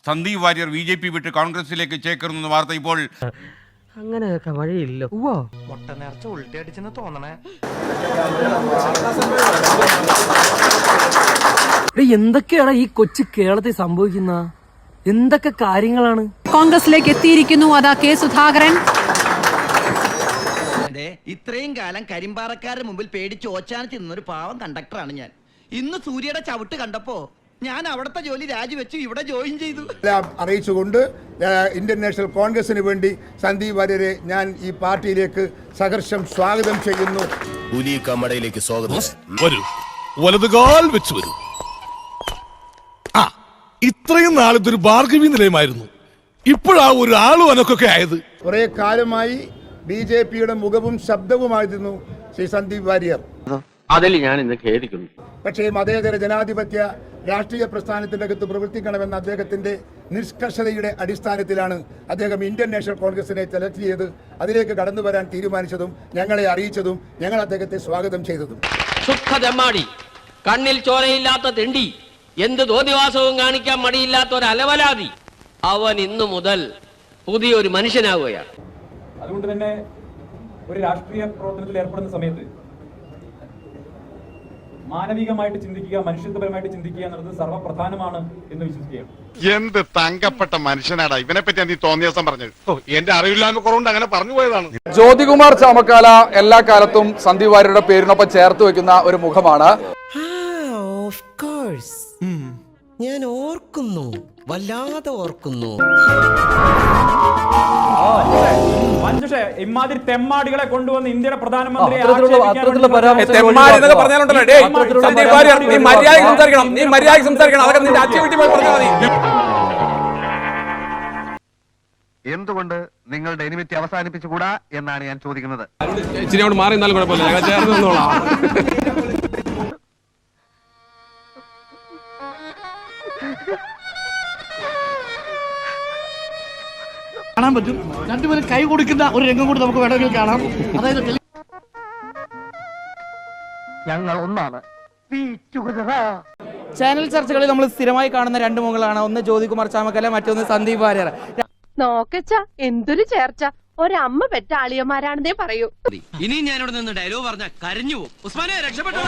Sandeep Warrier BJP വിട്ട് കോൺഗ്രസിലേക്ക് ചേക്കേറുന്ന വാർത്ത ഇപ്പോൾ അങ്ങനെയൊക്കെ വഴിയില്ല. മുട്ട നേർച്ച ഉൾട്ടി അടിച്ചെന്ന് തോന്നണേ. എന്തൊക്കെയാണ് ഈ കൊച്ചു കേരളത്തിൽ സംഭവിക്കുന്ന എന്തൊക്കെ കാര്യങ്ങളാണ്? കോൺഗ്രസിലേക്ക് എത്തിയിരിക്കുന്നു അതാ കെ സുധാകരൻ. ഇത്രയും കാലം കരിമ്പാറക്കാരുടെ മുമ്പിൽ പേടിച്ച് ഓച്ചാനിച്ച് നിന്നൊരു പാവം കണ്ടക്ടറാണ് ഞാൻ. ഇന്ന് സൂര്യയുടെ ചവിട്ട് കണ്ടപ്പോ ഞാൻ അവിടുത്തെ ജോലി രാജിവെച്ചു ഇവിടെ ജോയിൻ ചെയ്തു. അറിയിച്ചുകൊണ്ട് ഇന്ത്യൻ നാഷണൽ കോൺഗ്രസിന് വേണ്ടി സന്ദീപ് വാര്യരെ ഞാൻ ഈ പാർട്ടിയിലേക്ക് സഹർഷം സ്വാഗതം ചെയ്യുന്നു. പുലിക്കമ്മടയിലേക്ക് സ്വാഗതം. വരൂ, വലതുകാൽ വെച്ച് വരൂ. ഇത്രയും നാളിതൊരു ഭാർഗവി നിലയമായിരുന്നു, ഇപ്പോഴാ ഒരു ആളും അനക്കൊക്കെ ആയത്. കുറെ കാലമായി BJPയുടെ മുഖവും ശബ്ദവുമായിരുന്നു ശ്രീ സന്ദീപ് വാര്യർ. അതിൽ ഞാൻ ഇന്ന് ഖേദിക്കുന്നു. പക്ഷേ മതേതര ജനാധിപത്യ രാഷ്ട്രീയ പ്രസ്ഥാനത്തിന്റെ അകത്ത് പ്രവർത്തിക്കണമെന്ന അദ്ദേഹത്തിന്റെ നിഷ്കർഷതയുടെ അടിസ്ഥാനത്തിലാണ് അദ്ദേഹം ഇന്ത്യൻ നാഷണൽ കോൺഗ്രസിനെ സെലക്ട് ചെയ്ത് അതിലേക്ക് കടന്നു വരാൻ തീരുമാനിച്ചതും ഞങ്ങളെ അറിയിച്ചതും ഞങ്ങൾ അദ്ദേഹത്തെ സ്വാഗതം ചെയ്തതും. സുഖദമ്മാടി, കണ്ണിൽ ചോരയില്ലാത്ത തെണ്ടി, എന്ത് തോന്നിവാസവും കാണിക്കാൻ മടിയില്ലാത്ത ഒരു അലവലാതി, അവൻ ഇന്നു മുതൽ പുതിയൊരു മനുഷ്യനാവുകയാണ്. അതുകൊണ്ട് തന്നെ ഒരു രാഷ്ട്രീയ പ്രവർത്തനത്തിൽ ഏർപ്പെടുന്ന സമയത്ത് മാനവികമായിട്ട് ചിന്തിക്കുക, മനുഷ്യത്വപരമായിട്ട് ചിന്തിക്കുക എന്നുള്ളത് സർവ്വപ്രധാനമാണ് എന്ന് വിശ്വസിക്കുകയാണ്. എന്ത് തങ്കപ്പെട്ട മനുഷ്യനാടാ ഇവനെ പറ്റി നീ തോന്നിയ ദിവസം പറഞ്ഞത്. എന്റെ അറിവില്ലായ്മ കുറവുണ്ട് അങ്ങനെ പറഞ്ഞു പോയതാണ്. ജ്യോതികുമാർ ചാമക്കാല എല്ലാ കാലത്തും സന്ദീപ് വാര്യരുടെ പേരിനൊപ്പം ചേർത്ത് വെക്കുന്ന ഒരു മുഖമാണ്. ഞാൻ ഓർക്കുന്നു, വല്ലാതെ ഓർക്കുന്നു. ഇമാതിരി തെമ്മാടികളെ കൊണ്ടുവന്ന് ഇന്ത്യയുടെ പ്രധാനമന്ത്രി എന്തുകൊണ്ട് നിങ്ങളുടെ എനിമിറ്റി അവസാനിപ്പിച്ചുകൂടാ എന്നാണ് ഞാൻ ചോദിക്കുന്നത്. ഇച്ചിരി മാറി നിന്നാലും കുഴപ്പമില്ല. കാണാൻ പറ്റും, രണ്ടുപേരും കൈ കൊടുക്കുന്ന ഒരു രംഗം കൂടി നമുക്ക് വേണമെങ്കിൽ കാണാം. അതായത് ഞങ്ങൾ ഒന്നാണ്. ചാനൽ ചർച്ചകളിൽ നമ്മൾ സ്ഥിരമായി കാണുന്ന രണ്ട് മുഖങ്ങളാണ്. ഒന്ന് ജ്യോതികുമാർ ചാമക്കാല, മറ്റൊന്ന് സന്ദീപ് വാര്യർ. നോക്കച്ച എന്തൊരു ചേർച്ച, ഒരമ്മ പെറ്റ ആളിയന്മാരാണെന്നേ പറയൂ. ഇനി ഞാനിവിടെ നിന്ന് ഡയലോഗ് പറഞ്ഞ കരഞ്ഞു പോകും. ഉസ്മാനെ രക്ഷപ്പെട്ടോ.